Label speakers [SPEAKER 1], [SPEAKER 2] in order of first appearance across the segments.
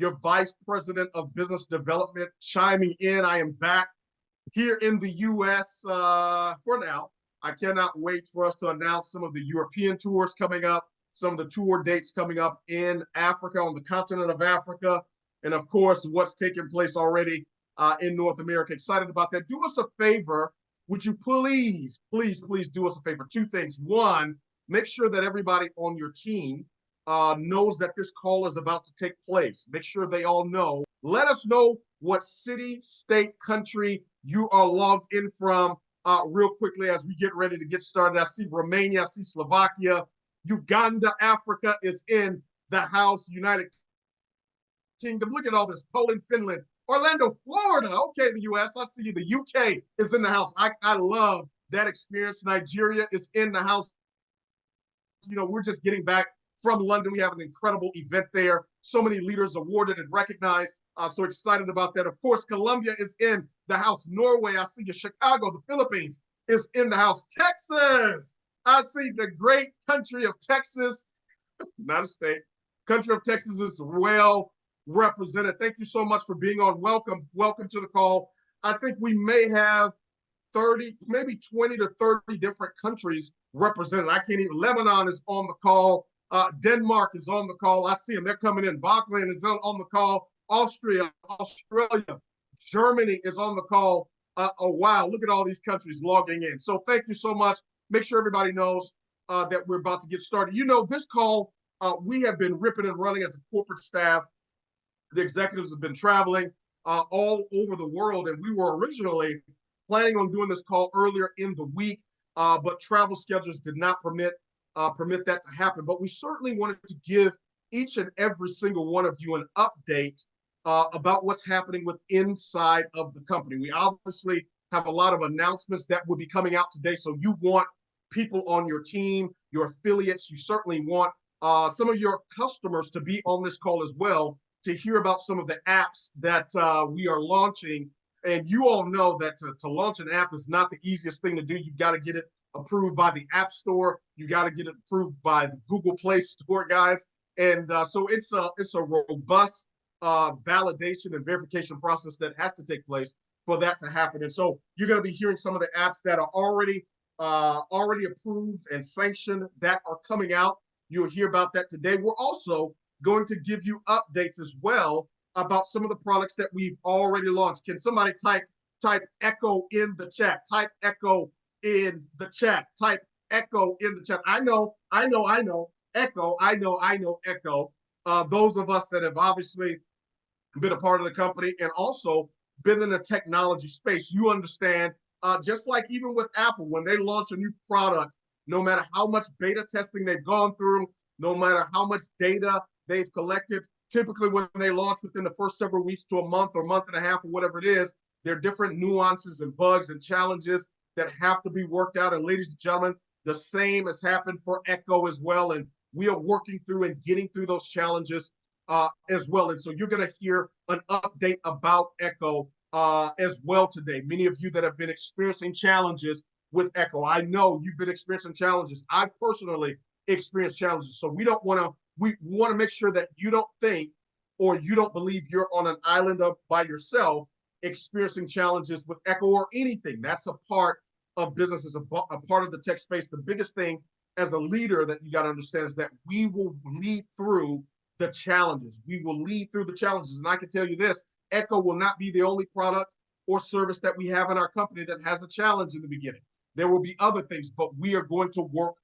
[SPEAKER 1] your Vice President of Business Development, chiming in. I am back here in the U.S. For now. I cannot wait for us to announce some of the European tours coming up, some of the tour dates coming up in Africa, on the continent of Africa, and of course, what's taking place already in North America. Excited about that. Do us a favor. Would you please do us a favor? Two things. One, make sure that everybody on your team knows that this call is about to take place. Make sure they all know. Let us know what city, state, country you are logged in from real quickly as we get ready to get started. I see Romania, I see Slovakia, Uganda, Africa is in the house, United Kingdom. Look at all this. Poland, Finland, Orlando, Florida. Okay, the U.S. I see you. The UK is in the house. I love that experience. Nigeria is in the house. You know, we're just getting back from London. We have an incredible event there. So many leaders awarded and recognized. So excited about that. Of course, Colombia is in the house. Norway, I see you. Chicago, the Philippines is in the house. Texas, I see the great country of Texas. Not a state. Country of Texas is well represented. Thank you so much for being on. Welcome to the call. I think we may have 30, maybe 20 to 30 different countries represented. I can't even. Lebanon is on the call. Denmark is on the call. I see them. They're coming in. Bachland is on the call. Austria, Australia, Germany is on the call. Oh, wow. Look at all these countries logging in. So thank you so much. Make sure everybody knows that we're about to get started. You know, this call, we have been ripping and running as a corporate staff. The executives have been traveling all over the world, and we were originally planning on doing this call earlier in the week, but travel schedules did not permit that to happen. But we certainly wanted to give each and every single one of you an update about what's happening with inside of the company. We obviously have a lot of announcements that will be coming out today. So you want people on your team, your affiliates, you certainly want some of your customers to be on this call as well, to hear about some of the apps that we are launching. And you all know that to launch an app is not the easiest thing to do. You've got to get it approved by the App Store. You got to get it approved by the Google Play Store, guys. And so it's a robust validation and verification process that has to take place for that to happen. And so you're going to be hearing some of the apps that are already approved and sanctioned that are coming out. You'll hear about that today. We're also going to give you updates as well about some of the products that we've already launched. Can somebody type ECHO in the chat? Type ECHO in the chat. Type ECHO in the chat. I know. ECHO. I know ECHO. Those of us that have obviously been a part of the company and also been in the technology space, you understand, just like even with Apple, when they launch a new product, no matter how much beta testing they've gone through, no matter how much data they've collected, typically when they launch within the first several weeks to a month or month and a half or whatever it is, there are different nuances and bugs and challenges that have to be worked out. And ladies and gentlemen, the same has happened for ECHO as well. And we are working through and getting through those challenges as well. And so you're going to hear an update about ECHO as well today. Many of you that have been experiencing challenges with ECHO, I know you've been experiencing challenges. I personally experienced challenges. So we want to make sure that you don't think or you don't believe you're on an island up by yourself experiencing challenges with ECHO or anything. That's a part of business, is a part of the tech space. The biggest thing as a leader that you got to understand is that we will lead through the challenges. We will lead through the challenges. And I can tell you this, ECHO will not be the only product or service that we have in our company that has a challenge in the beginning. There will be other things, but we are going to work.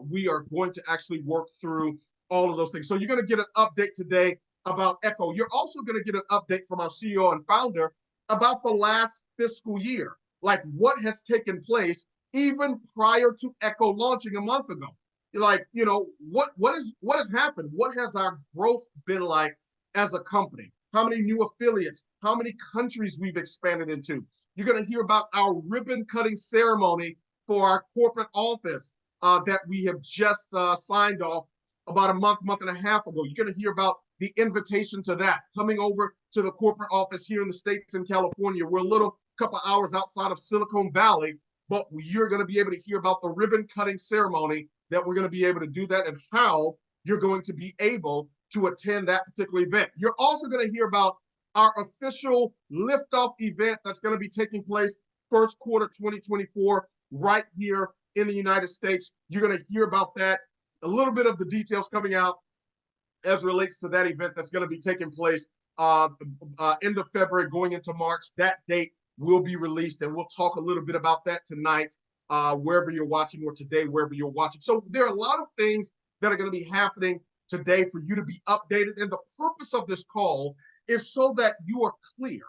[SPEAKER 1] We are going to actually work through all of those things. So you're going to get an update today about ECHO. You're also going to get an update from our CEO and founder about the last fiscal year, like what has taken place even prior to ECHO launching a month ago. Like, you know, what has happened? What has our growth been like as a company? How many new affiliates? How many countries we've expanded into? You're going to hear about our ribbon cutting ceremony for our corporate office that we have just signed off about a month and a half ago. You're going to hear about the invitation to that coming over to the corporate office here in the States in California. We're a little couple hours outside of Silicon Valley, but you're going to be able to hear about the ribbon cutting ceremony that we're going to be able to do that and how you're going to be able to attend that particular event. You're also going to hear about our official liftoff event that's going to be taking place first quarter 2024 right here in the United States. You're going to hear about that, a little bit of the details coming out as relates to that event that's going to be taking place end of February going into March. That date will be released, and we'll talk a little bit about that tonight, wherever you're watching, or today, wherever you're watching. So there are a lot of things that are going to be happening today for you to be updated, and the purpose of this call is so that you are clear.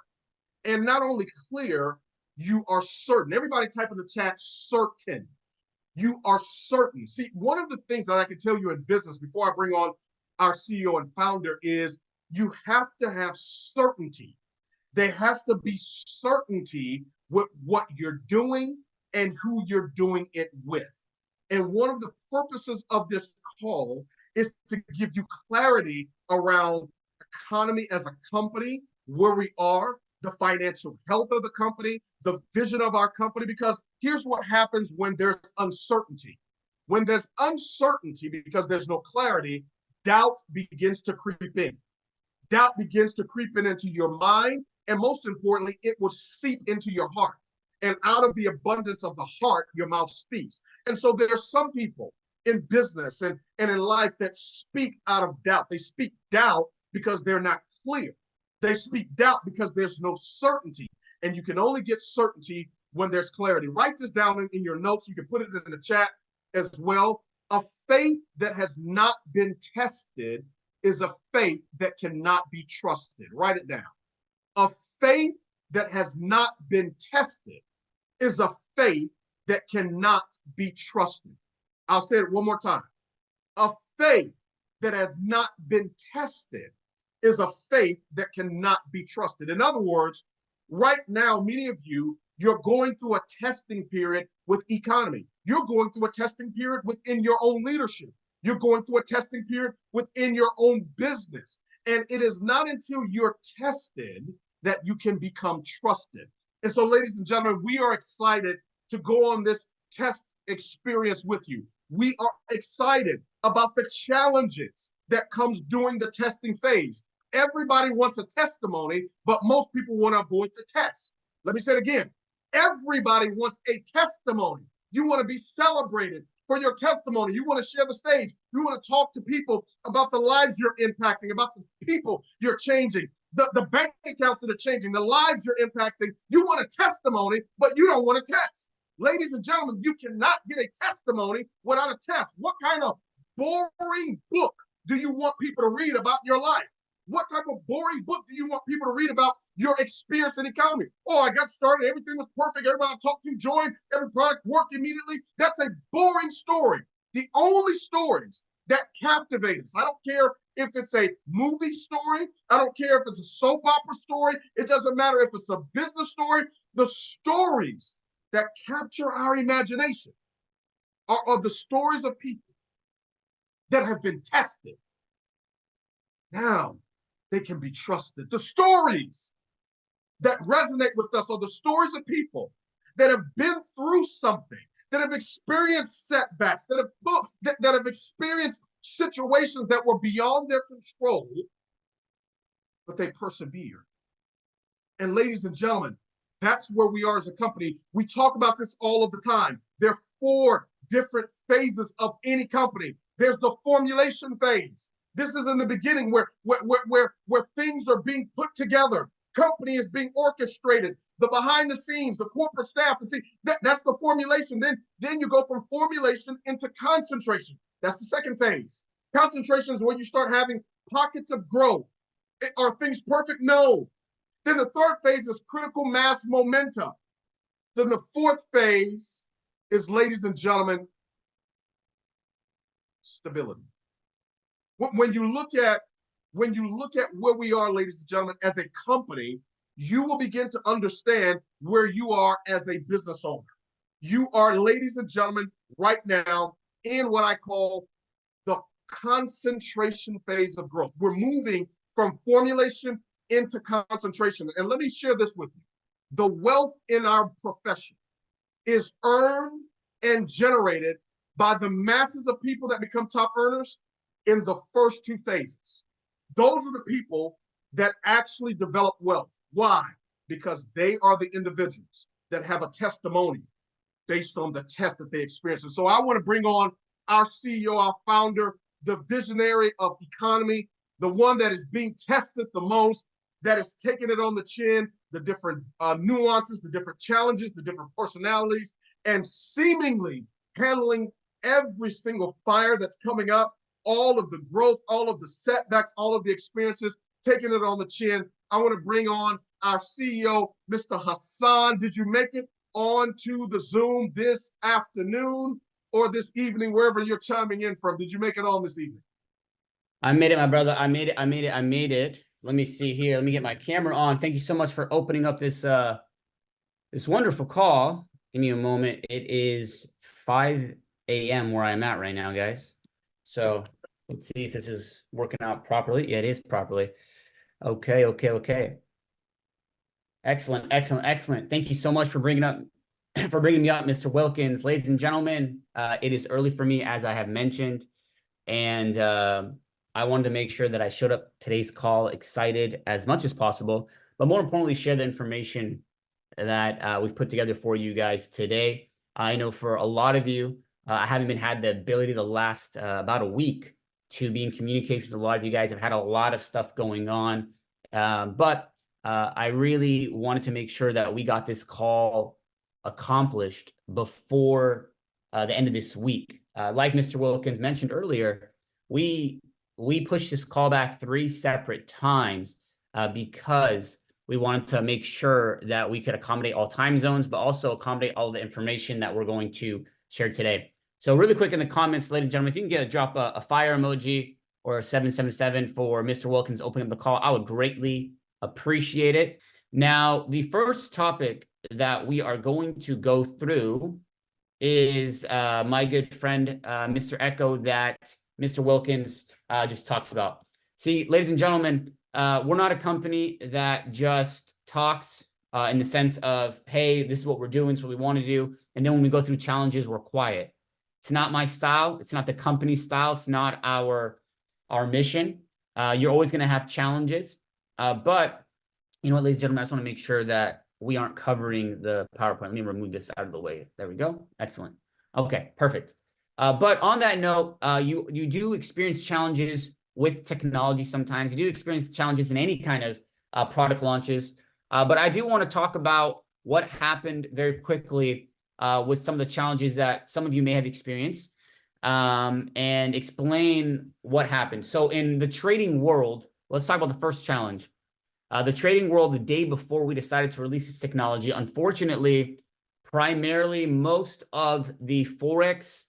[SPEAKER 1] And not only clear, you are certain. Everybody type in the chat, certain. You are certain. See, one of the things that I can tell you in business before I bring on our CEO and founder is you have to have certainty. There has to be certainty with what you're doing and who you're doing it with. And one of the purposes of this call is to give you clarity around EACONOMY as a company, where we are, the financial health of the company, the vision of our company, because here's what happens when there's uncertainty. When there's uncertainty because there's no clarity, doubt begins to creep in. Doubt begins to creep in into your mind, and most importantly, it will seep into your heart. And out of the abundance of the heart, your mouth speaks. And so there are some people in business and in life that speak out of doubt. They speak doubt because they're not clear. They speak doubt because there's no certainty. And you can only get certainty when there's clarity. Write this down in your notes. You can put it in the chat as well. A faith that has not been tested is a faith that cannot be trusted. Write it down. A faith that has not been tested is a faith that cannot be trusted. I'll say it one more time. A faith that has not been tested is a faith that cannot be trusted. In other words, right now, many of you, you're going through a testing period with EACONOMY. You're going through a testing period within your own leadership. You're going through a testing period within your own business. And it is not until you're tested that you can become trusted. And so, ladies and gentlemen, we are excited to go on this test experience with you. We are excited about the challenges that comes during the testing phase. Everybody wants a testimony, but most people want to avoid the test. Let me say it again. Everybody wants a testimony. You want to be celebrated for your testimony. You want to share the stage. You want to talk to people about the lives you're impacting, about the people you're changing, the bank accounts that are changing, the lives you're impacting. You want a testimony, but you don't want a test. Ladies and gentlemen, you cannot get a testimony without a test. What kind of boring book do you want people to read about your life? What type of boring book do you want people to read about your experience in EACONOMY? Oh, I got started, everything was perfect, everybody I talked to joined, every product worked immediately. That's a boring story. The only stories that captivate us, I don't care if it's a movie story, I don't care if it's a soap opera story, it doesn't matter if it's a business story, the stories that capture our imagination are the stories of people that have been tested. Now, they can be trusted. The stories that resonate with us are the stories of people that have been through something, that have experienced setbacks, that have experienced situations that were beyond their control, but they persevered. And ladies and gentlemen, that's where we are as a company. We talk about this all of the time. There are 4 different phases of any company. There's the formulation phase. This is in the beginning where things are being put together. Company is being orchestrated. The behind the scenes, the corporate staff, that's the formulation. Then you go from formulation into concentration. That's the second phase. Concentration is where you start having pockets of growth. Are things perfect? No. Then the third phase is critical mass momentum. Then the fourth phase is, ladies and gentlemen, stability. When you look at where we are, ladies and gentlemen, as a company, you will begin to understand where you are as a business owner. You are, ladies and gentlemen, right now in what I call the concentration phase of growth. We're moving from formulation into concentration. And let me share this with you. The wealth in our profession is earned and generated by the masses of people that become top earners in the first 2 phases. Those are the people that actually develop wealth. Why? Because they are the individuals that have a testimony based on the test that they experience. And so I want to bring on our CEO, our founder, the visionary of economy, the one that is being tested the most, that is taking it on the chin, the different nuances, the different challenges, the different personalities, and seemingly handling every single fire that's coming up, all of the growth, all of the setbacks, all of the experiences, taking it on the chin. I want to bring on our CEO, Mr. Hassan. Did you make it onto the Zoom this afternoon or this evening, wherever you're chiming in from? Did you make it on this evening?
[SPEAKER 2] I made it, my brother. I made it. Let me see here. Let me get my camera on. Thank you so much for opening up this this wonderful call. Give me a moment. It is 5 a.m. where I'm at right now, guys. So let's see if this is working out properly. Yeah, it is properly. Okay. Excellent. Thank you so much for bringing me up, Mr. Wilkins. Ladies and gentlemen, it is early for me, as I have mentioned, and I wanted to make sure that I showed up today's call excited as much as possible, but more importantly, share the information that we've put together for you guys today. I know for a lot of you, I haven't had the ability the last about a week to be in communication with a lot of you guys. I've had a lot of stuff going on, but I really wanted to make sure that we got this call accomplished before the end of this week. Like Mr. Wilkins mentioned earlier, we pushed this call back 3 separate times because we wanted to make sure that we could accommodate all time zones, but also accommodate all the information that we're going to share today. So really quick in the comments, ladies and gentlemen, if you can drop a fire emoji or a 777 for Mr. Wilkins opening up the call, I would greatly appreciate it. Now, the first topic that we are going to go through is my good friend, Mr. Echo, that Mr. Wilkins just talked about. See, ladies and gentlemen, we're not a company that just talks in the sense of, hey, this is what we're doing, this is what we want to do, and then when we go through challenges, we're quiet. It's not my style. It's not the company's style. It's not our mission. You're always going to have challenges, but you know what, ladies and gentlemen, I just want to make sure that we aren't covering the PowerPoint. Let me remove this out of the way. There we go. Excellent. Okay, perfect. But on that note, you do experience challenges with technology sometimes. You do experience challenges in any kind of product launches. But I do want to talk about what happened very quickly with some of the challenges that some of you may have experienced and explain what happened. So in the trading world, let's talk about the first challenge. The trading world, the day before we decided to release this technology, unfortunately, primarily most of the Forex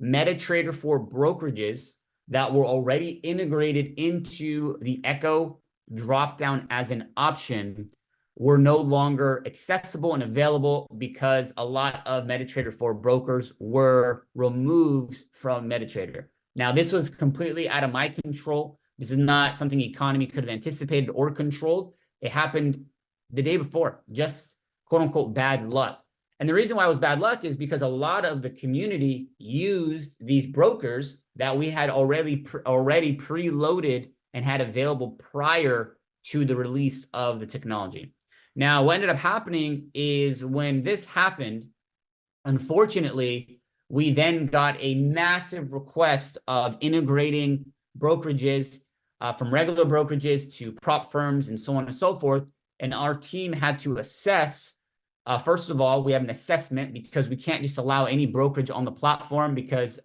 [SPEAKER 2] MetaTrader 4 brokerages that were already integrated into the Echo dropdown as an option were no longer accessible and available because a lot of MetaTrader 4 brokers were removed from MetaTrader. Now, this was completely out of my control. This is not something economy could have anticipated or controlled. It happened the day before, just quote unquote bad luck. And the reason why it was bad luck is because a lot of the community used these brokers that we had already preloaded and had available prior to the release of the technology. Now, what ended up happening is when this happened, unfortunately, we then got a massive request of integrating brokerages from regular brokerages to prop firms and so on and so forth. And our team had to assess, first of all, we have an assessment because we can't just allow any brokerage on the platform because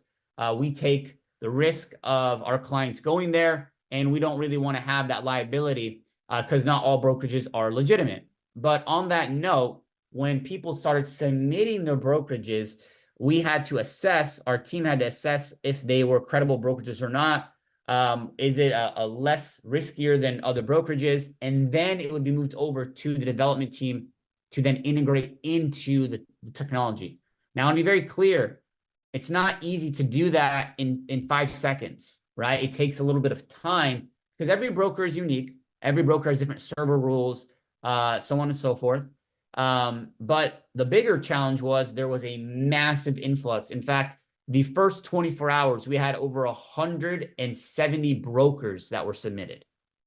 [SPEAKER 2] we take the risk of our clients going there, and we don't really want to have that liability because not all brokerages are legitimate. But on that note, when people started submitting their brokerages, we had to assess, our team had to assess if they were credible brokerages or not. Is it a less riskier than other brokerages? And then it would be moved over to the development team to then integrate into the technology. Now, I'll be very clear, it's not easy to do that in 5 seconds, right? It takes a little bit of time because every broker is unique. Every broker has different server rules, so on and so forth. But the bigger challenge was there was a massive influx. In fact, the first 24 hours, we had over 170 brokers that were submitted.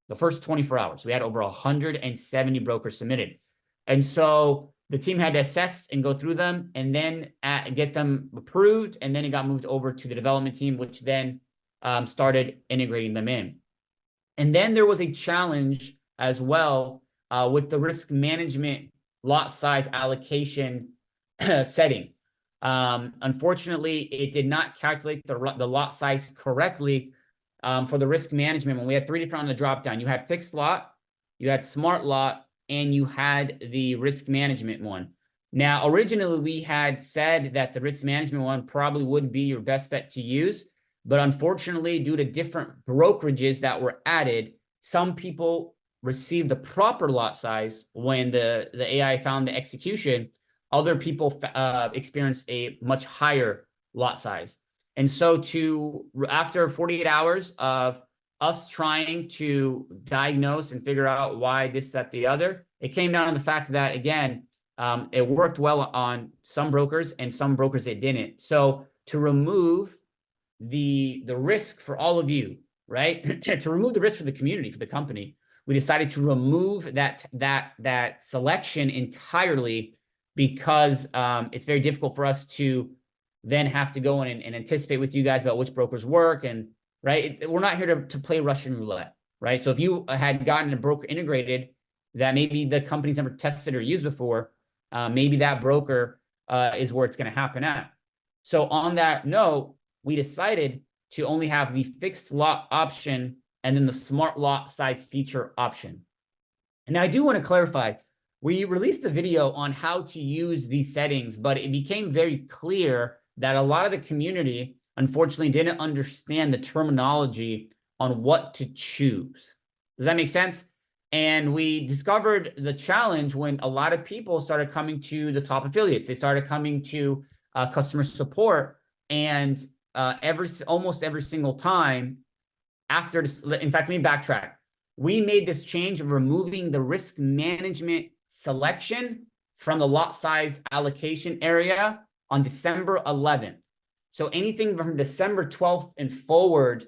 [SPEAKER 2] The first 24 hours, we had over 170 brokers submitted. And so the team had to assess and go through them and then get them approved. And then it got moved over to the development team, which then started integrating them in. And then there was a challenge as well with the risk management lot size allocation setting. Unfortunately, it did not calculate the lot size correctly for the risk management. When we had 3 different on the drop down, you had fixed lot, you had smart lot, and you had the risk management one. Now, originally, we had said that the risk management one probably would be your best bet to use. But unfortunately, due to different brokerages that were added, some people received the proper lot size when the AI found the execution. Other people experienced a much higher lot size. And so after 48 hours of us trying to diagnose and figure out why this, that, the other, it came down to the fact that, again, it worked well on some brokers and some brokers it didn't. So to remove the risk for all of you, right? To remove the risk for the community, for the company, we decided to remove that selection entirely because it's very difficult for us to then have to go in and anticipate with you guys about which brokers work. And right, we're not here to play Russian roulette, right? So if you had gotten a broker integrated that maybe the company's never tested or used before, maybe that broker is where it's going to happen at. So on that note, we decided to only have the fixed lot option and then the smart lot size feature option. And I do want to clarify, we released a video on how to use these settings, but it became very clear that a lot of the community, unfortunately, didn't understand the terminology on what to choose. Does that make sense? And we discovered the challenge when a lot of people started coming to the top affiliates. They started coming to customer support, and almost every single time after this, in fact, let me backtrack. We made this change of removing the risk management selection from the lot size allocation area on December 11th. So anything from December 12th and forward,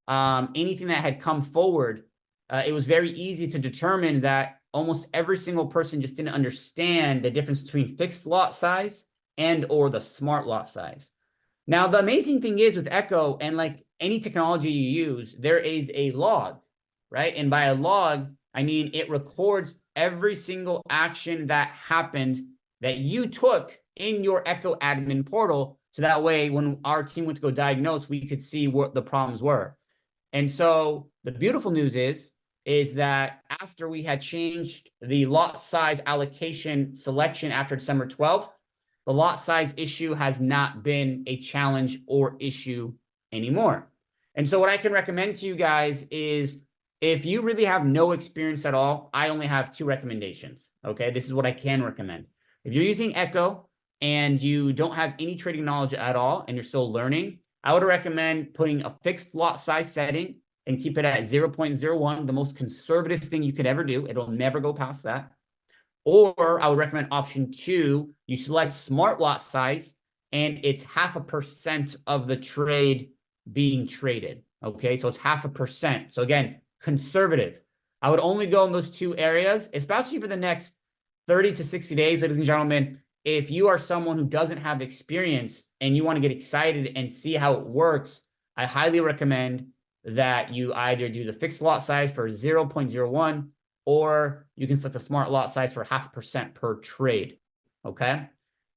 [SPEAKER 2] anything that had come forward, it was very easy to determine that almost every single person just didn't understand the difference between fixed lot size and or the smart lot size. Now, the amazing thing is with Echo and like any technology you use, there is a log, right? And by a log, I mean it records every single action that happened that you took in your Echo admin portal. So that way, when our team went to go diagnose, we could see what the problems were. And so the beautiful news is that after we had changed the lot size allocation selection after December 12th, the lot size issue has not been a challenge or issue anymore. And so what I can recommend to you guys is if you really have no experience at all, I only have 2 recommendations. Okay, this is what I can recommend. If you're using Echo and you don't have any trading knowledge at all and you're still learning, I would recommend putting a fixed lot size setting and keep it at 0.01, the most conservative thing you could ever do. It'll never go past that. Or I would recommend option 2, you select smart lot size and it's 0.5% of the trade being traded. Okay, so it's 0.5%. So again, conservative. I would only go in those 2 areas, especially for the next 30 to 60 days, ladies and gentlemen. If you are someone who doesn't have experience and you want to get excited and see how it works, I highly recommend that you either do the fixed lot size for 0.01 or you can set the smart lot size for 0.5% per trade, okay?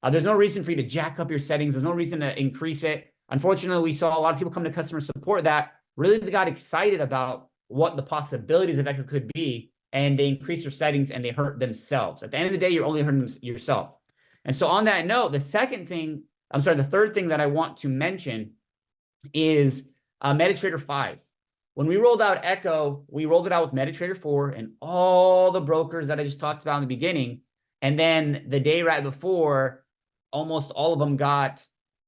[SPEAKER 2] There's no reason for you to jack up your settings. There's no reason to increase it. Unfortunately, we saw a lot of people come to customer support that really got excited about what the possibilities of Echo could be, and they increased their settings and they hurt themselves. At the end of the day, you're only hurting yourself. And so on that note, the third thing that I want to mention is MetaTrader 5. When we rolled out Echo, we rolled it out with MetaTrader 4 and all the brokers that I just talked about in the beginning. And then the day right before, almost all of them got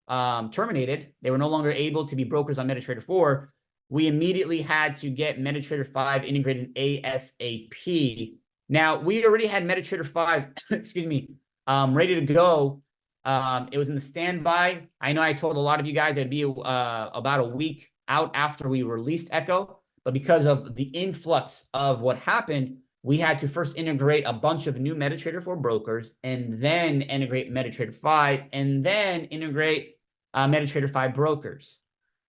[SPEAKER 2] terminated. They were no longer able to be brokers on MetaTrader 4. We immediately had to get MetaTrader 5 integrated in ASAP. Now, we already had MetaTrader 5, excuse me, ready to go. It was in the standby. I know I told a lot of you guys it'd be about a week out after we released Echo, but because of the influx of what happened, we had to first integrate a bunch of new MetaTrader 4 brokers, and then integrate MetaTrader 5, and then integrate MetaTrader 5 brokers.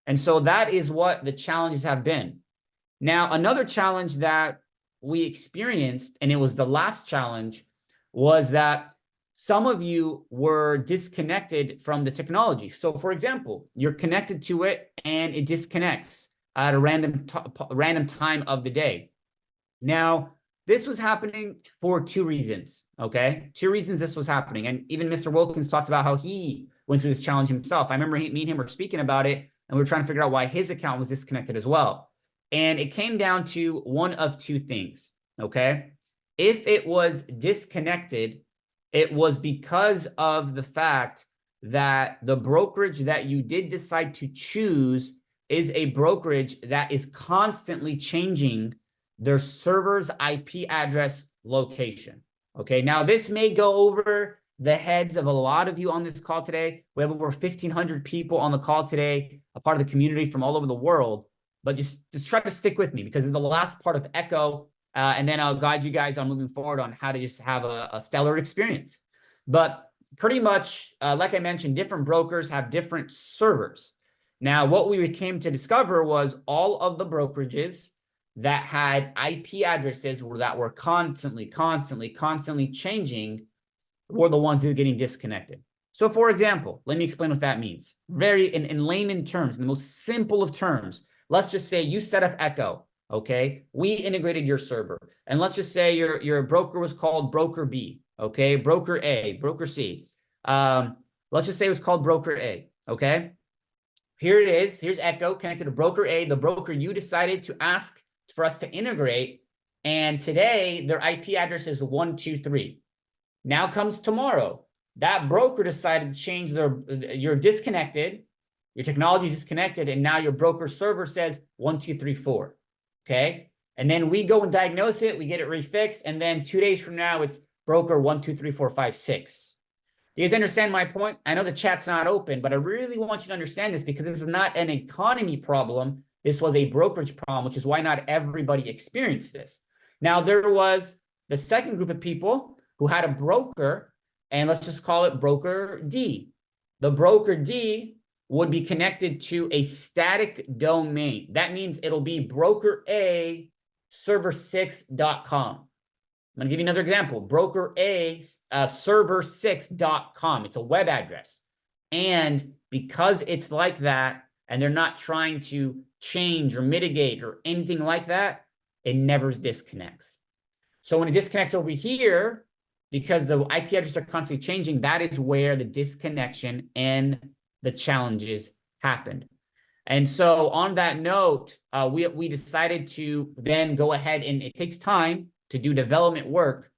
[SPEAKER 2] And so that is what the challenges have been. Now, another challenge that we experienced, and it was the last challenge, was that some of you were disconnected from the technology. So for example, you're connected to it and it disconnects at a random time of the day. Now, this was happening for two reasons, okay? Two reasons this was happening. And even Mr. Wilkins talked about how he went through this challenge himself. I remember me and him were speaking about it, and we were trying to figure out why his account was disconnected as well. And it came down to one of two things, okay? If it was disconnected, it was because of the fact that the brokerage that you did decide to choose is a brokerage that is constantly changing their server's IP address location. Okay, now this may go over the heads of a lot of you on this call today. We have over 1,500 people on the call today, a part of the community from all over the world. But just try to stick with me, because it's the last part of Echo, and then I'll guide you guys on moving forward on how to just have a stellar experience. But pretty much, like I mentioned, different brokers have different servers. Now, what we came to discover was all of the brokerages that had IP addresses that were constantly changing were the ones that were getting disconnected. So for example, let me explain what that means. Very in layman terms, in the most simple of terms, let's just say you set up Echo, okay? We integrated your server. And let's just say your broker was called Broker B, okay? Broker A, Broker C. Let's just say it was called Broker A, okay? Here it is. Here's Echo connected to Broker A, the broker you decided to ask for us to integrate. And today, their IP address is 123. Now comes tomorrow. That broker decided to change you're disconnected, your technology is disconnected, and now your broker server says 1234, okay? And then we go and diagnose it, we get it refixed, and then 2 days from now, it's broker 123456. You guys understand my point? I know the chat's not open, but I really want you to understand this, because this is not an economy problem. This was a brokerage problem, which is why not everybody experienced this. Now, there was the second group of people who had a broker, and let's just call it Broker D. The Broker D would be connected to a static domain. That means it'll be broker A server6.com. I'm going to give you another example. Broker A server6.com. It's a web address. And because it's like that, and they're not trying to change or mitigate or anything like that, it never disconnects. So when it disconnects over here, because the IP addresses are constantly changing, that is where the disconnection and the challenges happened. And so on that note, we decided to then go ahead, and it takes time to do development work.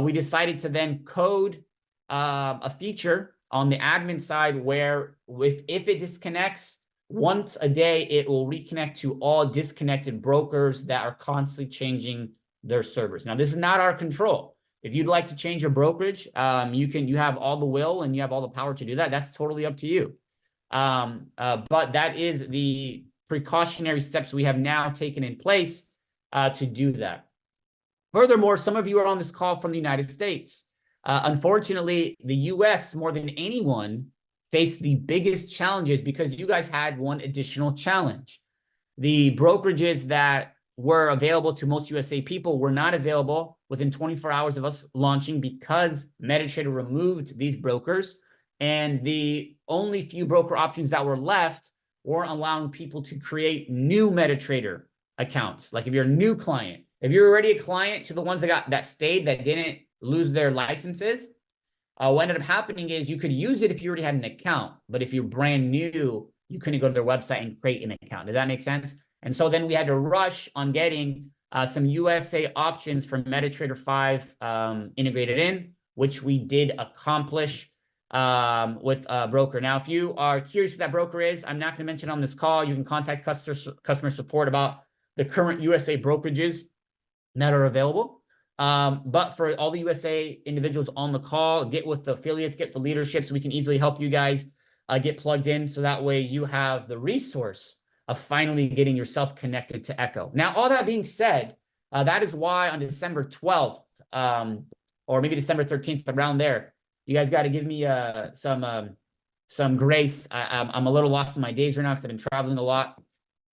[SPEAKER 2] We decided to then code a feature on the admin side where if it disconnects, once a day, it will reconnect to all disconnected brokers that are constantly changing their servers. Now, this is not our control. If you'd like to change your brokerage, you have all the will and you have all the power to do that. That's totally up to you. But that is the precautionary steps we have now taken in place to do that. Furthermore, some of you are on this call from the United States. Unfortunately, the US, more than anyone, faced the biggest challenges because you guys had one additional challenge. The brokerages that were available to most USA people were not available within 24 hours of us launching because MetaTrader removed these brokers, and the only few broker options that were left weren't allowing people to create new MetaTrader accounts. Like if you're a new client, if you're already a client to the ones that stayed, that didn't lose their licenses, what ended up happening is you could use it if you already had an account, but if you're brand new, you couldn't go to their website and create an account. Does that make sense? And so then we had to rush on getting some USA options from MetaTrader 5 integrated in, which we did accomplish with a broker. Now, if you are curious what that broker is, I'm not going to mention on this call. You can contact customer support about the current USA brokerages that are available. But for all the USA individuals on the call, get with the affiliates, get the leadership, so we can easily help you guys get plugged in. So that way you have the resource of finally getting yourself connected to Echo. Now, all that being said, that is why on December 12th, or maybe December 13th, around there, you guys got to give me some grace. I'm a little lost in my days right now because I've been traveling a lot.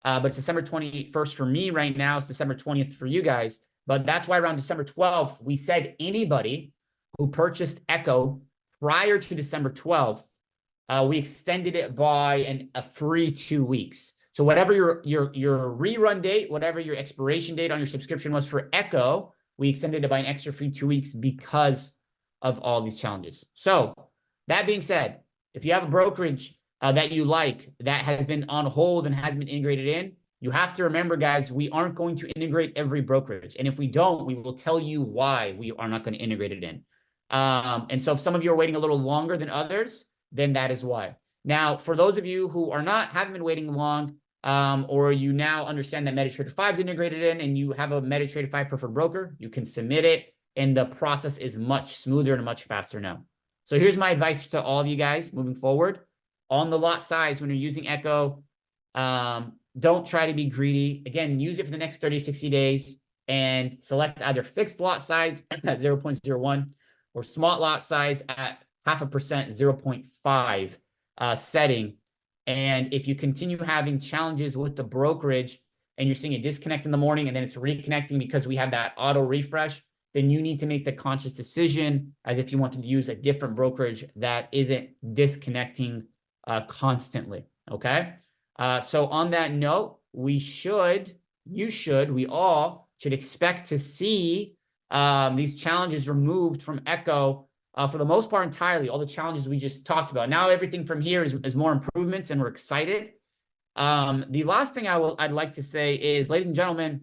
[SPEAKER 2] But it's December 21st for me right now. It's December 20th for you guys. But that's why around December 12th, we said anybody who purchased Echo prior to December 12th, we extended it by a free 2 weeks. So whatever your rerun date, whatever your expiration date on your subscription was for Echo, we extended it by an extra free 2 weeks because of all these challenges. So that being said, if you have a brokerage that you like that has been on hold and hasn't been integrated in, you have to remember, guys, we aren't going to integrate every brokerage. And if we don't, we will tell you why we are not going to integrate it in. And so if some of you are waiting a little longer than others, then that is why. Now, for those of you who haven't been waiting long, or you now understand that MetaTrader 5 is integrated in and you have a MetaTrader 5 preferred broker, you can submit it and the process is much smoother and much faster now. So here's my advice to all of you guys moving forward. On the lot size, when you're using Echo, don't try to be greedy. Again, use it for the next 30, 60 days and select either fixed lot size at 0.01 or small lot size at 0.5%, 0.5 setting. And if you continue having challenges with the brokerage and you're seeing a disconnect in the morning and then it's reconnecting because we have that auto refresh, then you need to make the conscious decision as if you wanted to use a different brokerage that isn't disconnecting constantly, okay? So on that note, we all should expect to see these challenges removed from Echo for the most part entirely, all the challenges we just talked about. Now everything from here is more improvements and we're excited. The last thing I'd like to say is, ladies and gentlemen,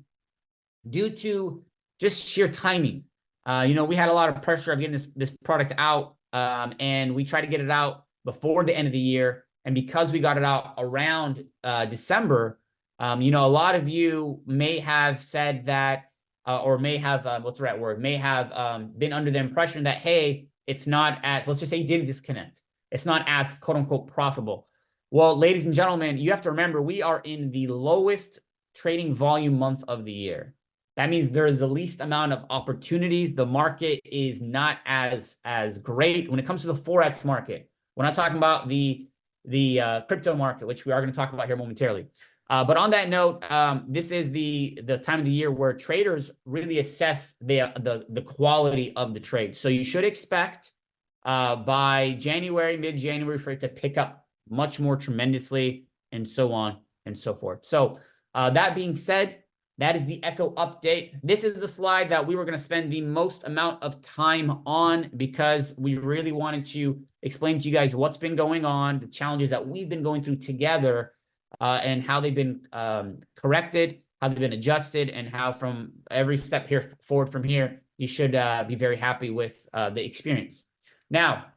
[SPEAKER 2] due to just sheer timing, we had a lot of pressure of getting this product out, and we tried to get it out before the end of the year. And because we got it out around December, a lot of you may have said that, or may have, what's the right word? May have been under the impression that, hey, it's not as, let's just say you didn't disconnect. It's not as quote unquote profitable. Well, ladies and gentlemen, you have to remember, we are in the lowest trading volume month of the year. That means there is the least amount of opportunities. The market is not as great when it comes to the Forex market. We're not talking about the crypto market, which we are going to talk about here momentarily. But on that note, this is the time of the year where traders really assess the quality of the trade. So you should expect by January, mid-January, for it to pick up much more tremendously, and so on and so forth. So that being said, that is the Echo update. This is the slide that we were going to spend the most amount of time on because we really wanted to explain to you guys what's been going on, the challenges that we've been going through together, and how they've been corrected, how they've been adjusted, and how from every step forward from here, you should be very happy with the experience. Now,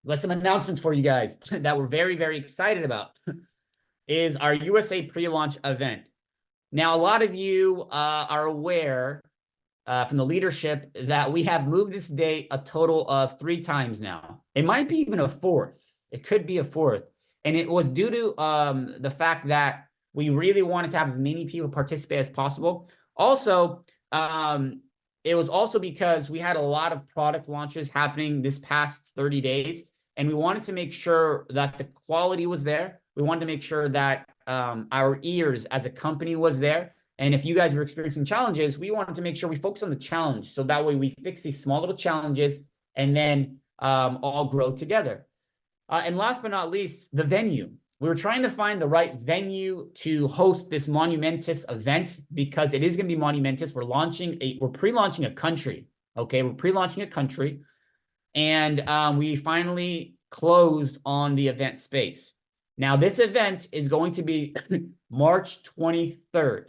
[SPEAKER 2] let's some announcements for you guys that we're very, very excited about is our USA pre-launch event. Now, a lot of you are aware from the leadership that we have moved this date a total of 3 times now. It might be even a 4th. It could be a 4th. And it was due to the fact that we really wanted to have as many people participate as possible. Also, it was also because we had a lot of product launches happening this past 30 days. And we wanted to make sure that the quality was there. We wanted to make sure that our ears as a company was there. And if you guys were experiencing challenges, we wanted to make sure we focus on the challenge. So that way we fix these small little challenges and then all grow together. And last but not least, the venue. We were trying to find the right venue to host this monumentous event because it is going to be monumentous. We're pre-launching a country. Okay, we're pre-launching a country. And we finally closed on the event space. Now, this event is going to be March 23rd,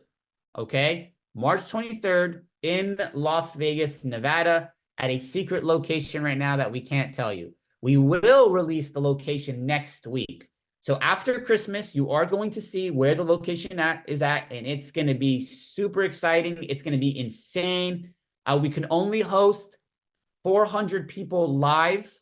[SPEAKER 2] okay? March 23rd in Las Vegas, Nevada, at a secret location right now that we can't tell you. We will release the location next week. So after Christmas, you are going to see where the location is at, and it's going to be super exciting. It's going to be insane. We can only host 400 people live,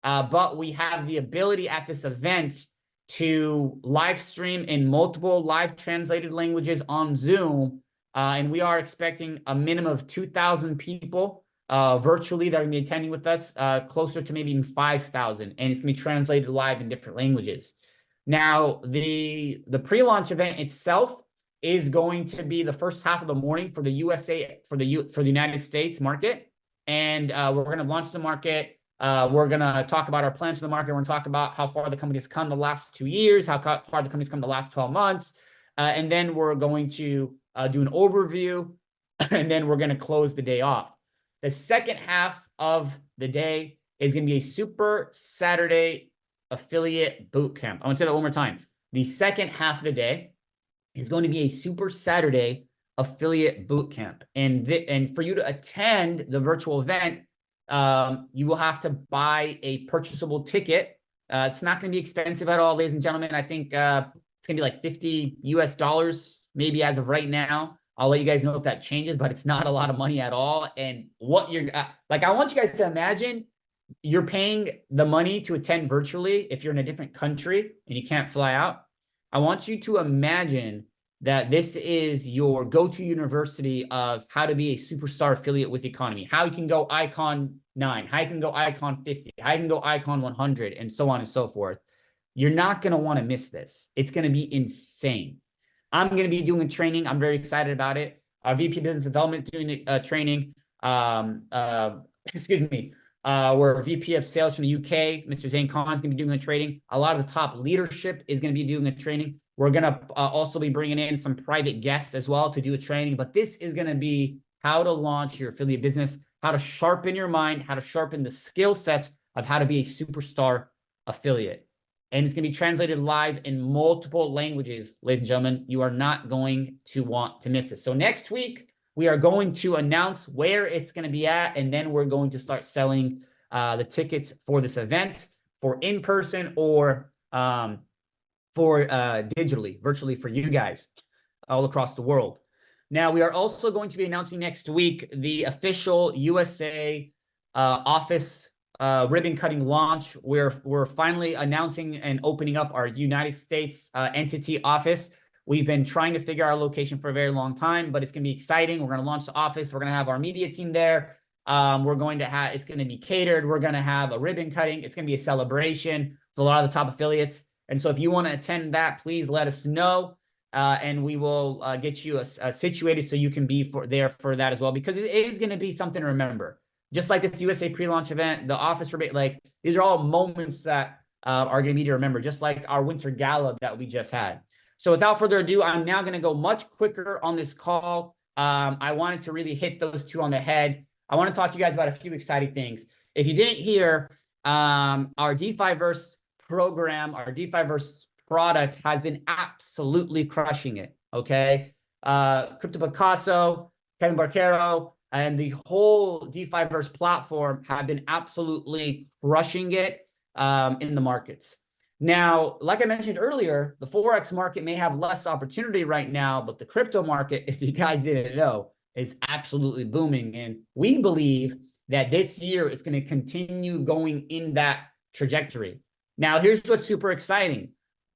[SPEAKER 2] but we have the ability at this event to live stream in multiple live translated languages on Zoom. And we are expecting a minimum of 2,000 people virtually that are going to be attending with us, closer to maybe even 5,000. And it's going to be translated live in different languages. Now, the pre-launch event itself is going to be the first half of the morning for the USA, for the United States market. And we're going to launch the market. We're going to talk about our plans for the market. We're going to talk about how far the company's come the last 2 years, how far the company's come the last 12 months. And then we're going to do an overview, and then we're going to close the day off. The second half of the day is going to be a Super Saturday affiliate bootcamp. I want to say that one more time. The second half of the day is going to be a Super Saturday affiliate bootcamp. And for you to attend the virtual event, you will have to buy a purchasable ticket. It's not going to be expensive at all, ladies and gentlemen. I think it's going to be like $50 US, maybe as of right now. I'll let you guys know if that changes, but it's not a lot of money at all. And what you're like, I want you guys to imagine you're paying the money to attend virtually if you're in a different country and you can't fly out. I want you to imagine that this is your go-to university of how to be a superstar affiliate with Economy, how you can go Icon 9, how you can go Icon 50, how you can go Icon 100, and so on and so forth. You're not going to want to miss this. It's going to be insane. I'm going to be doing a training. I'm very excited about it. Our VP Business Development doing a training. Excuse me. We're VP of Sales from the UK. Mr. Zane Khan is going to be doing the training. A lot of the top leadership is going to be doing the training. We're going to also be bringing in some private guests as well to do a training. But this is going to be how to launch your affiliate business, how to sharpen your mind, how to sharpen the skill sets of how to be a superstar affiliate. And it's going to be translated live in multiple languages, ladies and gentlemen. You are not going to want to miss this. So next week, we are going to announce where it's going to be at, and then we're going to start selling the tickets for this event, for in-person or for digitally, virtually for you guys all across the world. Now, we are also going to be announcing next week the official USA office ribbon cutting launch. We're finally announcing and opening up our United States entity office. We've been trying to figure out our location for a very long time, but it's going to be exciting. We're going to launch the office. We're going to have our media team there. We're going to have, it's going to be catered. We're going to have a ribbon cutting. It's going to be a celebration for a lot of the top affiliates. And so if you want to attend that, please let us know. And we will get you situated so you can be there for that as well, because it is going to be something to remember. Just like this USA pre-launch event, the office ribbon, like these are all moments that are going to be to remember, just like our winter gala that we just had. So without further ado, I'm now going to go much quicker on this call. I wanted to really hit those two on the head. I want to talk to you guys about a few exciting things. If you didn't hear, our DeFiverse program, our DeFiverse product has been absolutely crushing it, okay? Crypto Picasso, Kevin Barquero, and the whole DeFiverse platform have been absolutely crushing it in the markets. Now, like I mentioned earlier, the Forex market may have less opportunity right now, but the crypto market, if you guys didn't know, is absolutely booming. And we believe that this year it's going to continue going in that trajectory. Now, here's what's super exciting.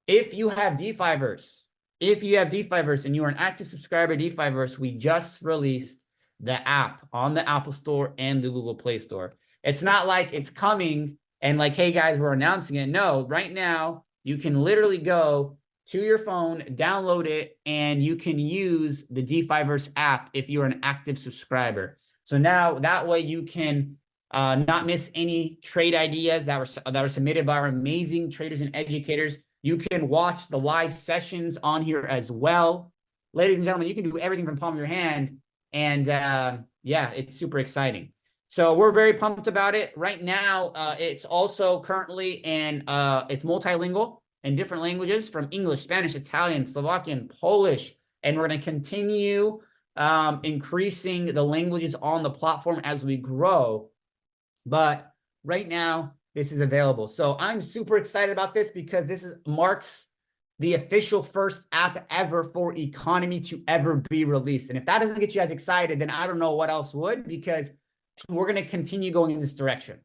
[SPEAKER 2] If you have DeFiverse, and you are an active subscriber to DeFiverse, we just released the app on the Apple Store and the Google Play Store. It's not like it's coming and like, hey guys, we're announcing it. No, right now you can literally go to your phone, download it, and you can use the DeFiverse app if you're an active subscriber. So now that way you can not miss any trade ideas that were submitted by our amazing traders and educators. You can watch the live sessions on here as well. Ladies and gentlemen, you can do everything from the palm of your hand. And yeah, it's super exciting. So we're very pumped about it. Right now, it's also currently in, it's multilingual in different languages from English, Spanish, Italian, Slovakian, Polish. And we're going to continue increasing the languages on the platform as we grow. But right now, this is available. So I'm super excited about this because this marks the official first app ever for Economy to ever be released. And if that doesn't get you guys excited, then I don't know what else would, because we're going to continue going in this direction.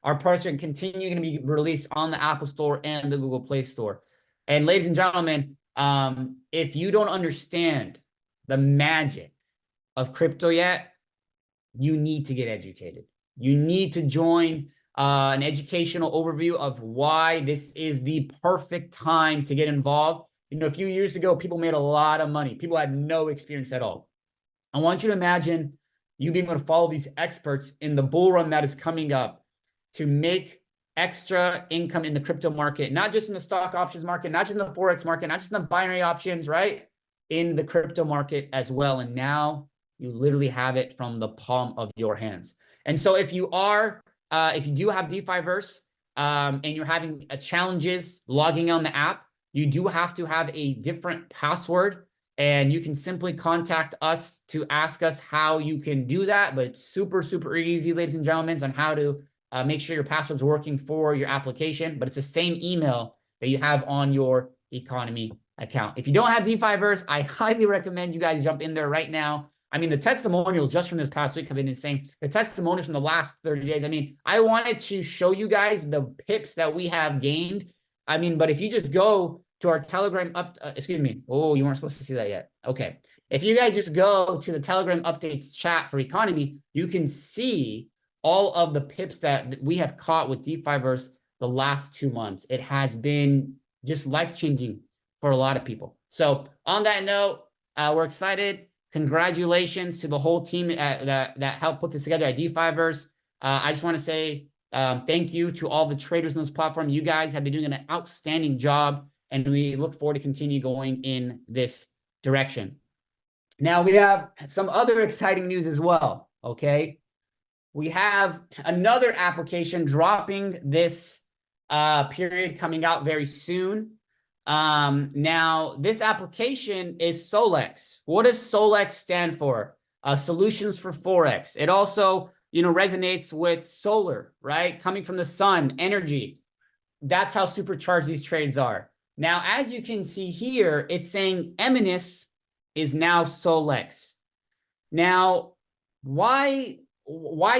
[SPEAKER 2] Our products are going to be released on the Apple Store and the Google Play Store. And ladies and gentlemen, if you don't understand the magic of crypto yet, you need to get educated. You need to join an educational overview of why this is the perfect time to get involved. You know, a few years ago, people made a lot of money. People had no experience at all. I want you to imagine you being able to follow these experts in the bull run that is coming up to make extra income in the crypto market, not just in the stock options market, not just in the Forex market, not just in the binary options, right? In the crypto market as well. And now you literally have it from the palm of your hands. And so if you do have DeFiverse and you're having challenges logging on the app, you do have to have a different password. And you can simply contact us to ask us how you can do that. But it's super, super easy, ladies and gentlemen, on how to make sure your password's working for your application. But it's the same email that you have on your EACONOMY account. If you don't have DeFiverse, I highly recommend you guys jump in there right now. I mean, the testimonials just from this past week have been insane. The testimonials from the last 30 days. I mean, I wanted to show you guys the pips that we have gained. I mean, but if you just go to our Telegram excuse me. Oh, you weren't supposed to see that yet. Okay. If you guys just go to the Telegram updates chat for economy, you can see all of the pips that we have caught with DeFiverse the last 2 months. It has been just life-changing for a lot of people. So on that note, we're excited. Congratulations to the whole team that helped put this together at DeFiverse. I just want to say thank you to all the traders on this platform. You guys have been doing an outstanding job, and we look forward to continue going in this direction. Now, we have some other exciting news as well, okay? We have another application dropping this period coming out very soon. Now, this application is Solex. What does Solex stand for? Solutions for Forex. It also, resonates with solar, right? Coming from the sun, energy. That's how supercharged these trades are. Now, as you can see here, it's saying Eminis is now Solex. Now, why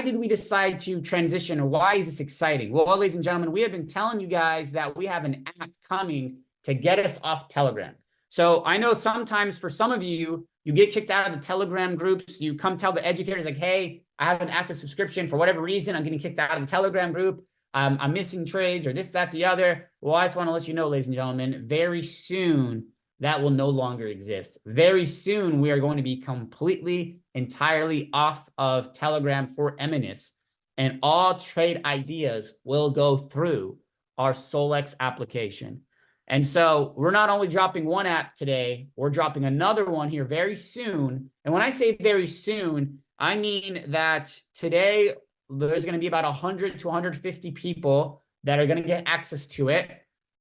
[SPEAKER 2] did we decide to transition, or why is this exciting? Well, ladies and gentlemen, we have been telling you guys that we have an app coming to get us off Telegram. So I know sometimes for some of you, you get kicked out of the Telegram groups. You come tell the educators like, hey, I have an active subscription. For whatever reason, I'm getting kicked out of the Telegram group. I'm missing trades or this, that, the other. Well, I just want to let you know, ladies and gentlemen, very soon that will no longer exist. Very soon we are going to be completely, entirely off of Telegram for Eminis, and all trade ideas will go through our Solex application. And so we're not only dropping one app today, we're dropping another one here very soon. And when I say very soon, I mean that today there's going to be about 100 to 150 people that are going to get access to it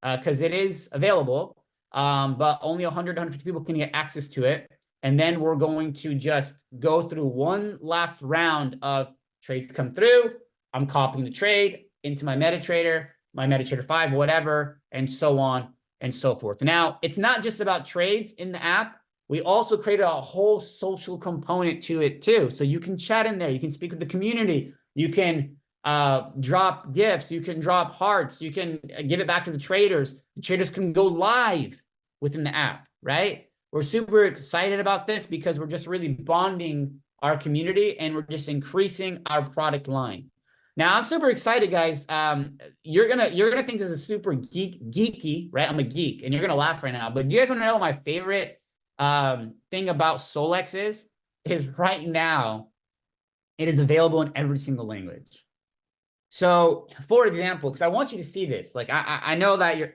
[SPEAKER 2] because it is available, but only 100 to 150 people can get access to it. And then we're going to just go through one last round of trades come through. I'm copying the trade into my MetaTrader 5, whatever, and so on and so forth. Now, it's not just about trades in the app. We also created a whole social component to it too. So you can chat in there. You can speak with the community. You can drop gifts. You can drop hearts. You can give it back to the traders. The traders can go live within the app, right? We're super excited about this because we're just really bonding our community, and we're just increasing our product line. Now, I'm super excited, guys. You're gonna think this is super geeky, right? I'm a geek, and you're gonna laugh right now. But do you guys want to know my favorite thing about Solex is right now it is available in every single language. So, for example, because I want you to see this, like I know that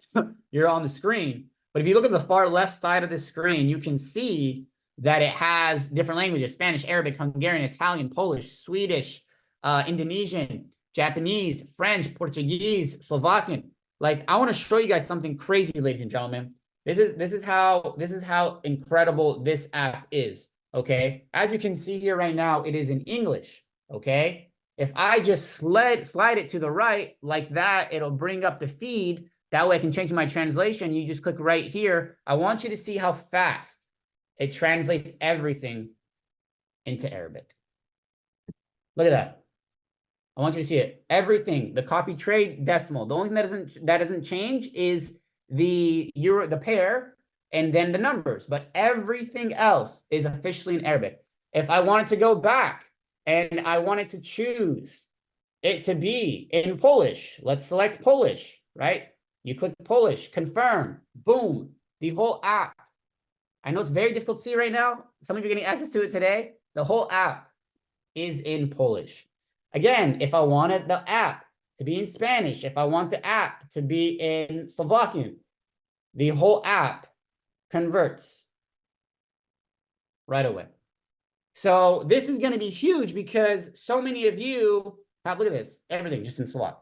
[SPEAKER 2] you're on the screen, but if you look at the far left side of the screen, you can see that it has different languages: Spanish, Arabic, Hungarian, Italian, Polish, Swedish, Indonesian, Japanese, French, Portuguese, Slovakian. Like, I want to show you guys something crazy, ladies and gentlemen. This is how incredible this app is. Okay, as you can see here right now, it is in English. Okay, if I just slide it to the right like that, it'll bring up the feed. That way I can change my translation. You just click right here. I want you to see how fast it translates everything into Arabic. Look at that. I want you to see it. Everything, the copy trade decimal. The only thing that doesn't change is the pair, and then the numbers. But everything else is officially in Arabic. If I wanted to go back and I wanted to choose it to be in Polish, let's select Polish, right? You click Polish, confirm, boom, the whole app. I know it's very difficult to see right now. Some of you are getting access to it today. The whole app is in Polish. Again, if I wanted the app to be in Spanish, if I want the app to be in Slovakian, the whole app converts right away. So this is going to be huge because so many of you have, look at this, everything just in Slovak.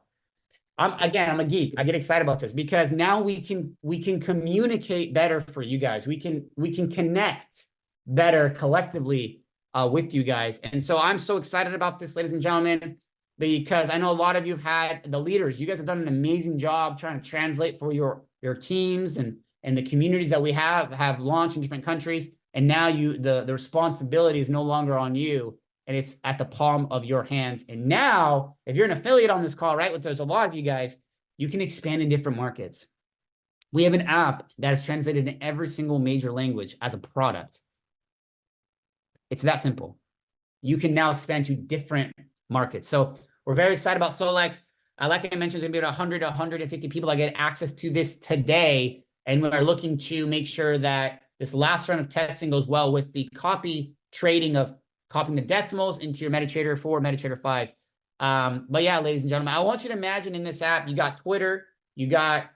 [SPEAKER 2] I'm a geek. I get excited about this because now we can communicate better for you guys. We can connect better collectively with you guys. And so I'm so excited about this, ladies and gentlemen, because I know a lot of you have had the leaders. You guys have done an amazing job trying to translate for your teams and the communities that we have launched in different countries. And now the responsibility is no longer on you, and it's at the palm of your hands. And now, if you're an affiliate on this call, right, which there's a lot of you guys, you can expand in different markets. We have an app that is translated in every single major language as a product. It's that simple. You can now expand to different markets. So we're very excited about Solex. Like I mentioned, there's going to be about 100 to 150 people that get access to this today. And we're looking to make sure that this last round of testing goes well with the copy trading of copying the decimals into your MetaTrader 4, MetaTrader 5. But yeah, ladies and gentlemen, I want you to imagine in this app, you got Twitter, you got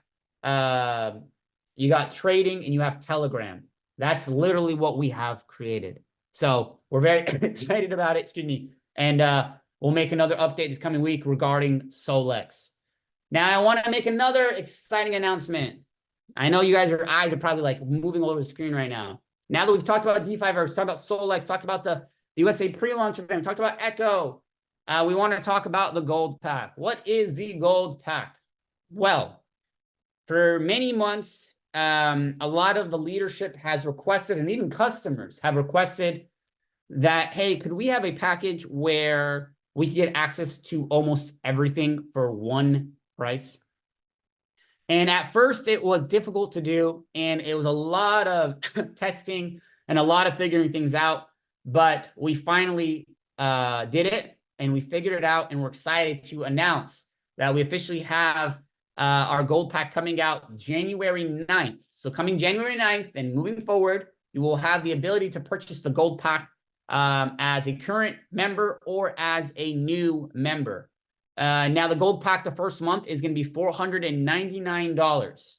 [SPEAKER 2] trading, and you have Telegram. That's literally what we have created. So we're very excited about it, excuse me. And we'll make another update this coming week regarding Solex. Now, I want to make another exciting announcement. I know you guys are eyes are probably like moving all over the screen right now. Now that we've talked about DeFiverse, talked about Solex, talked about the USA pre-launch event, talked about Echo, we want to talk about the Gold Pack. What is the Gold Pack? Well, for many months, a lot of the leadership has requested, and even customers have requested that, hey, could we have a package where we can get access to almost everything for one price? And at first, it was difficult to do, and it was a lot of testing and a lot of figuring things out. But we finally did it, and we figured it out, and we're excited to announce that we officially have our Gold Pack coming out January 9th. So coming January 9th and moving forward, you will have the ability to purchase the Gold Pack as a current member or as a new member. Now, the Gold Pack, the first month, is going to be $499.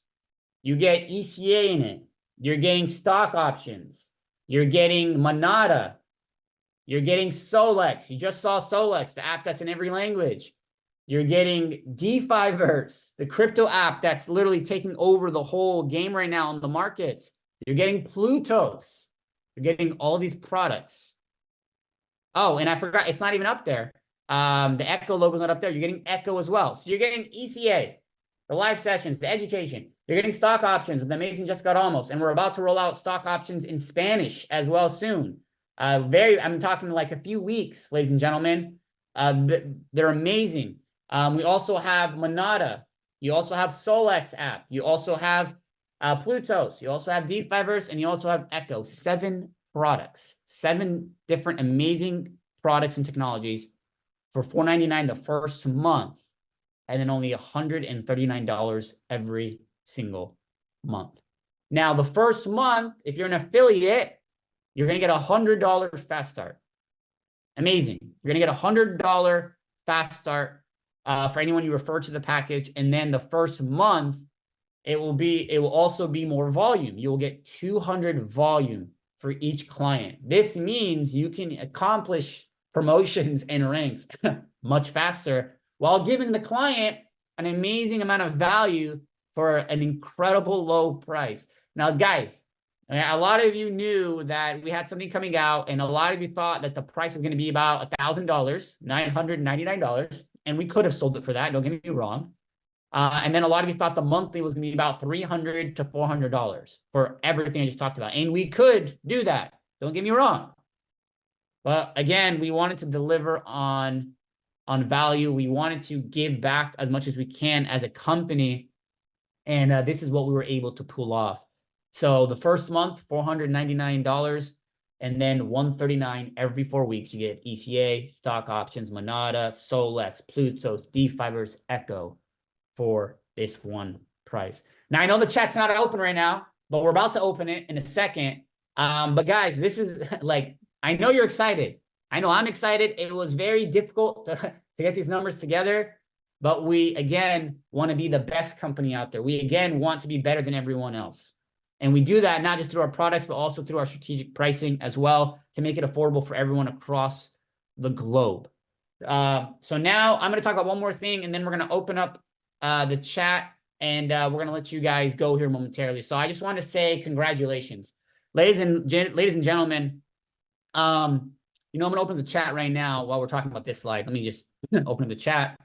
[SPEAKER 2] You get ECA in it. You're getting stock options. You're getting Monada. You're getting Solex. You just saw Solex, the app that's in every language. You're getting DeFiverse, the crypto app that's literally taking over the whole game right now on the markets. You're getting Plutos. You're getting all these products. Oh, and I forgot, it's not even up there. The Echo logo is not up there. You're getting Echo as well. So you're getting ECA, the live sessions, the education. You're getting stock options with the amazing Jessica Ramos. And we're about to roll out stock options in Spanish as well soon. I'm talking like a few weeks, ladies and gentlemen. They're amazing. We also have Monada. You also have Solex app. You also have Plutos. You also have DeFiverse, and you also have Echo. 7 products, 7 different amazing products and technologies for $499 the first month, and then only $139 every single month. Now, the first month, if you're an affiliate, you're going to get a $100 fast start. Amazing. You're going to get a $100 fast start for anyone you refer to the package. And then the first month, it will also be more volume. You will get 200 volume for each client. This means you can accomplish promotions and ranks much faster while giving the client an amazing amount of value for an incredible low price. Now, guys, a lot of you knew that we had something coming out, and a lot of you thought that the price was going to be about $1,000, $999, and we could have sold it for that. Don't get me wrong. And then a lot of you thought the monthly was going to be about $300 to $400 for everything I just talked about. And we could do that. Don't get me wrong. But again, we wanted to deliver on value. We wanted to give back as much as we can as a company. And this is what we were able to pull off. So the first month, $499, and then $139 every 4 weeks. You get ECA, stock options, Monada, Solex, Plutos, D-Fibers, Echo for this one price. Now, I know the chat's not open right now, but we're about to open it in a second. But guys, this is like, I know you're excited. I know I'm excited. It was very difficult to get these numbers together, but we, again, want to be the best company out there. We, again, want to be better than everyone else. And we do that not just through our products, but also through our strategic pricing as well to make it affordable for everyone across the globe. So now I'm going to talk about one more thing, and then we're going to open up the chat, and we're going to let you guys go here momentarily. So I just want to say congratulations. Ladies and gentlemen, I'm going to open the chat right now while we're talking about this slide. Let me just open the chat.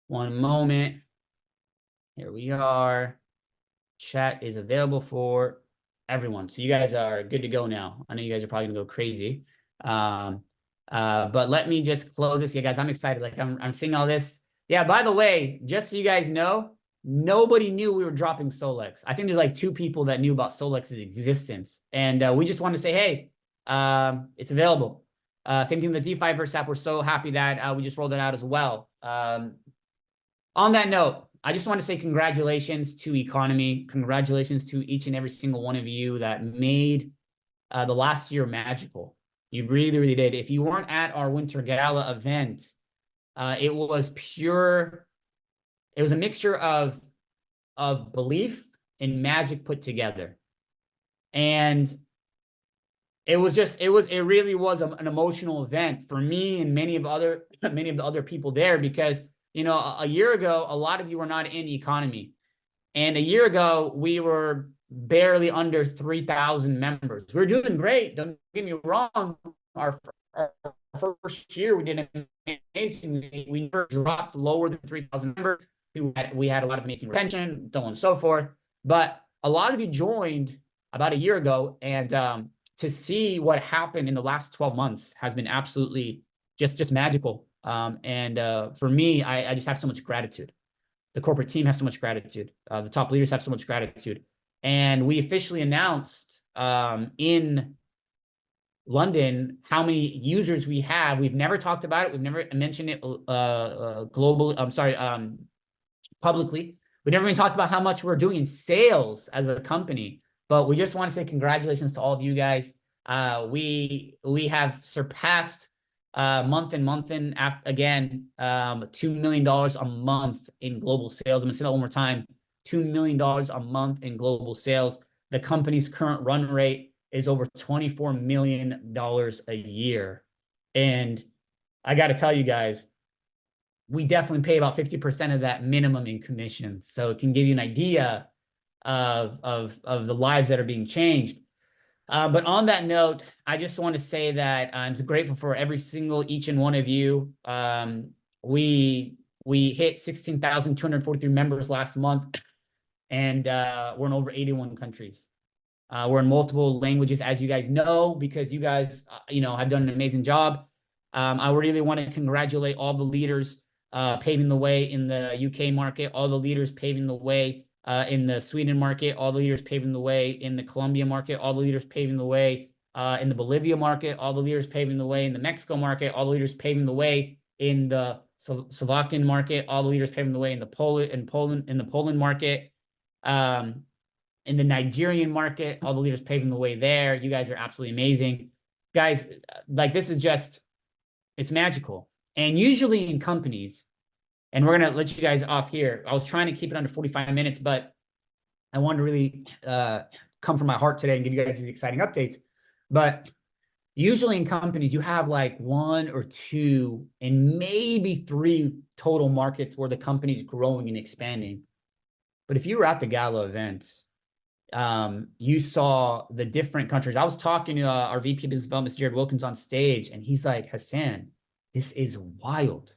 [SPEAKER 2] One moment. Here we are. Chat is available for everyone. So you guys are good to go now. I know you guys are probably going to go crazy. But let me just close this. Yeah, guys, I'm excited. Like I'm seeing all this. Yeah, by the way, just so you guys know, nobody knew we were dropping Solex. I think there's like 2 people that knew about Solex's existence. And we just want to say, hey, it's available. Same thing with the D5 app. We're so happy that we just rolled it out as well. On that note, I just want to say congratulations to EACONOMY. Congratulations to each and every single one of you that made the last year magical. You really, really did. If you weren't at our Winter Gala event, it was pure. It was a mixture of belief and magic put together. And it really was an emotional event for me and many of the other people there, because a year ago, a lot of you were not in EACONOMY. And a year ago, we were barely under 3,000 members. We're doing great. Don't get me wrong. Our first year, we did amazing. We never dropped lower than 3,000 members. We had a lot of amazing retention, so on and so forth. But a lot of you joined about a year ago. And to see what happened in the last 12 months has been absolutely just magical. For me, I just have so much gratitude. The corporate team has so much gratitude. The top leaders have so much gratitude. And we officially announced in London how many users we have. We've never talked about it. We've never mentioned it publicly. We never even talked about how much we're doing in sales as a company. But we just want to say congratulations to all of you guys. We have surpassed month in again, $2 million a month in global sales. I'm gonna say that one more time. $2 million a month in global sales. The company's current run rate is over $24 million a year. And I got to tell you guys, we definitely pay about 50% of that minimum in commissions. So it can give you an idea of the lives that are being changed. But on that note, I just want to say that I'm grateful for each and one of you. We hit 16,243 members last month, and we're in over 81 countries. We're in multiple languages, as you guys know, because you guys, have done an amazing job. I really want to congratulate all the leaders paving the way in the UK market, all the leaders paving the way in the Sweden market, all the leaders paving the way in the Colombia market, all the leaders paving the way in the Bolivia market, all the leaders paving the way in the Mexico market, all the leaders paving the way in the Slovakian market, all the leaders paving the way in the Poland market, in the Nigerian market, all the leaders paving the way there. You guys are absolutely amazing. Guys, like this is it's magical. And usually in companies, and we're going to let you guys off here. I was trying to keep it under 45 minutes, but I wanted to really come from my heart today and give you guys these exciting updates. But usually in companies, you have like 1 or 2 and maybe 3 total markets where the company's growing and expanding. But if you were at the gala event, you saw the different countries. I was talking to our VP of Business Development, Jarrod Wilkins, on stage, and he's like, Hassan, this is wild.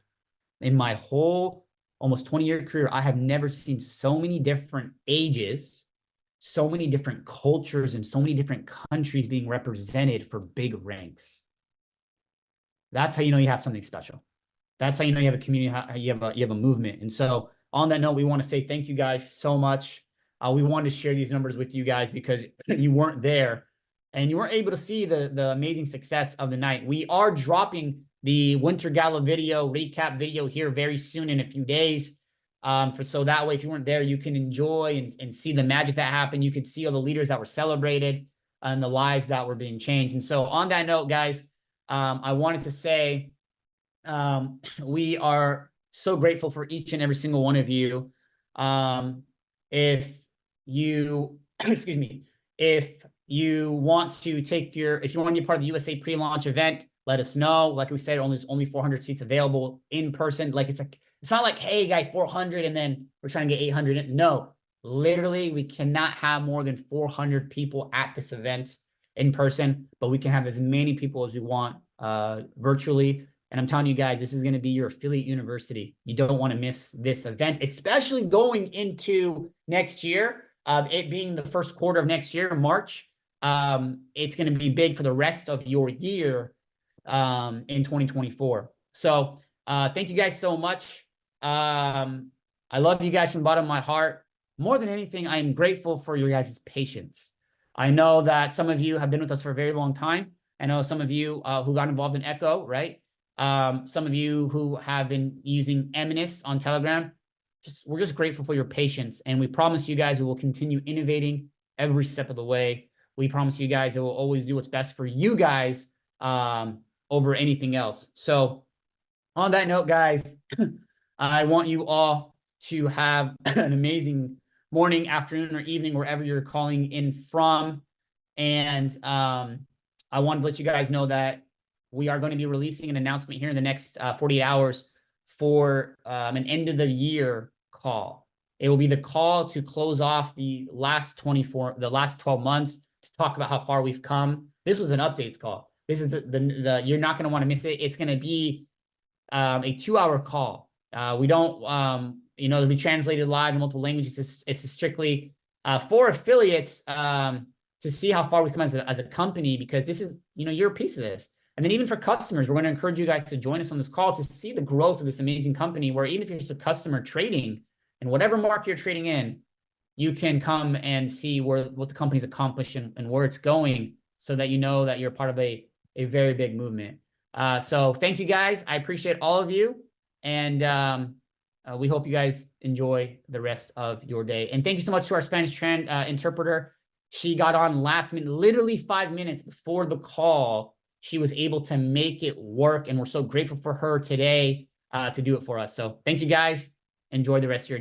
[SPEAKER 2] In my whole almost 20-year career, I have never seen so many different ages, so many different cultures, and so many different countries being represented for big ranks. That's how you know you have something special. That's how you know you have a community, you have a movement. And so on that note, we want to say thank you guys so much. We wanted to share these numbers with you guys because you weren't there and you weren't able to see the amazing success of the night. We are dropping the Winter Gala video, recap video here very soon in a few days. So that way, if you weren't there, you can enjoy and see the magic that happened. You could see all the leaders that were celebrated and the lives that were being changed. And so on that note, guys, I wanted to say we are so grateful for each and every single one of you. If you, excuse me, if you want to if you want to be part of the USA pre-launch event, let us know. Like we said, there's only 400 seats available in person. It's not like, hey, guys, 400 and then we're trying to get 800. No, literally, we cannot have more than 400 people at this event in person, but we can have as many people as we want virtually. And I'm telling you guys, this is going to be your affiliate university. You don't want to miss this event, especially going into next year. It being the first quarter of next year, March, it's going to be big for the rest of your year in 2024. So thank you guys so much. I love you guys from the bottom of my heart. More than anything, I am grateful for your guys' patience. I know that some of you have been with us for a very long time. I know some of you who got involved in ECHO, right? Some of you who have been using Eminus on Telegram. We're just grateful for your patience. And we promise you guys we will continue innovating every step of the way. We promise you guys it will always do what's best for you guys over anything else. So on that note, guys, I want you all to have an amazing morning, afternoon, or evening, wherever you're calling in from. And I want to let you guys know that we are going to be releasing an announcement here in the next 48 hours for an end of the year call. It will be the call to close off the last 12 months to talk about how far we've come. This was an updates call. This is you're not going to want to miss it. It's going to be a 2-hour call. We don't, it'll be translated live in multiple languages. It's strictly for affiliates to see how far we've come as a company, because this is, you're a piece of this. And then even for customers, we're going to encourage you guys to join us on this call to see the growth of this amazing company, where even if you're just a customer trading in whatever market you're trading in, you can come and see what the company's accomplished and where it's going, so that you know that you're part of a very big movement. So thank you guys. I appreciate all of you. And we hope you guys enjoy the rest of your day. And thank you so much to our Spanish interpreter. She got on last minute, literally 5 minutes before the call. She was able to make it work. And we're so grateful for her today to do it for us. So thank you guys. Enjoy the rest of your day.